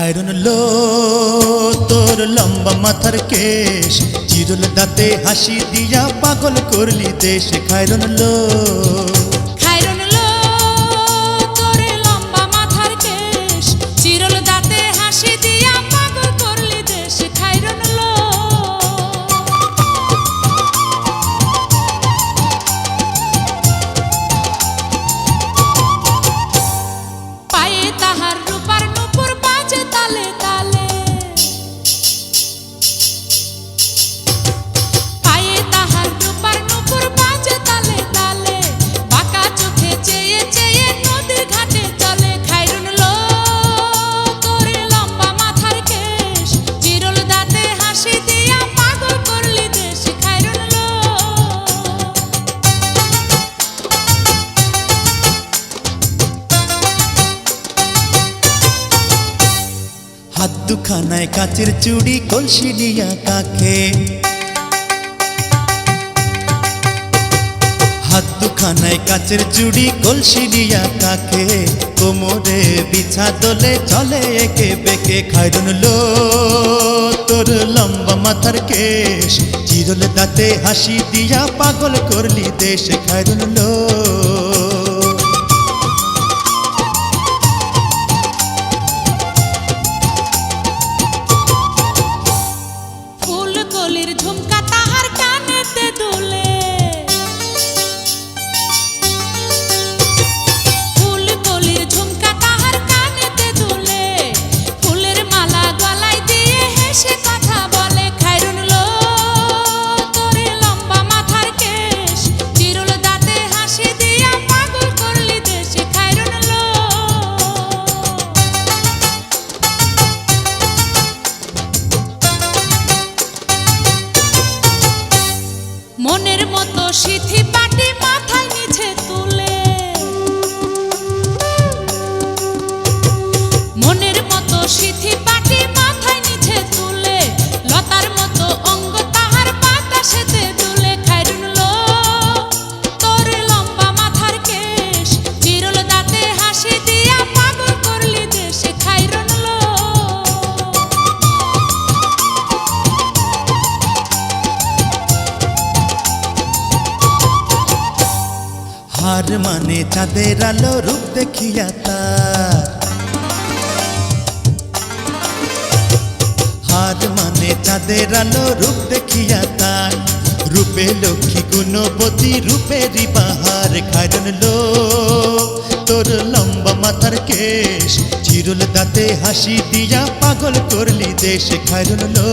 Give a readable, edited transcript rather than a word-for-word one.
খায়রুন লো তোর লম্বা মাথার কেশ, চিরল দাঁতে হাসি দিয়া পাগল করলি দেশ। খায়রুন লো খায়রুন লো তোর লম্বা মাথার কেশ, চিরল দাঁতে হাসি দিয়া পাগল করলি দেশ। খায়রুন লো পায়ে তাহার রূপার নূপুর বাজে তালে তালে, পায়ে তাহার রূপার নূপুর বাজে তালে তালে, বাঁকা চোখে চেয়ে চেয়ে নদীর ঘাটে চলে। খায়রুন লো তোর লম্বা মাথার কেশ, চিরল দাঁতে হাসি দিয়া পাগল করলি দেশ। খায়রুন লো হাত দুখানায় কাচের চুড়ি, কলসি নিয়া কাখে, হাত দুখানায় কাচের চুড়ি, কলসি নিয়া কাখে, কোমরে বিছা দোলে চলে একে বেঁকে। খায়রুন লো তোর লম্বা মাথার কেশ, চিরল দাঁতে হাসি দিয়া পাগল করলি দেশ। খায়রুন লো ফুলকলির ঝুমকা তাহার কানেতে দুলে, ফুলকলির ঝুমকা তাহার কানেতে দুলে, ফুলের মালা গলায় দিয়ে হেসে কথা বলে। খায়রুন লো তোর লম্বা মাথার কেশ, চিরল দাঁতে হাসি দিয়া পাগল করলি দেশ। খায়রুন লো মনের মতো সিথি পাটি মাথায় নিচে তুলে, মনের মতো সিথি পাটি মাথায় নিচে তুলে, লতার মতো অঙ্গ তাহার বাতাসেতে দুলে। খায়রুন লো তোর লম্বা মাথার কেশ, চিরল দাঁতে হাসি দিয়া পাগল করলি দেশ। খায়রুন লো হার মানে চাঁদের আলো, রূপ দেখিয়া তার, হার মানে চাঁদের আলো, রূপ দেখিয়া তার, রূপে লক্ষ্মী গুণবতী, রূপেরই বাহার। খায়রুন লো তোর লম্বা মাথার কেশ, চিরল দাঁতে হাসি দিয়া পাগল করলি দেশ। খায়রুন লো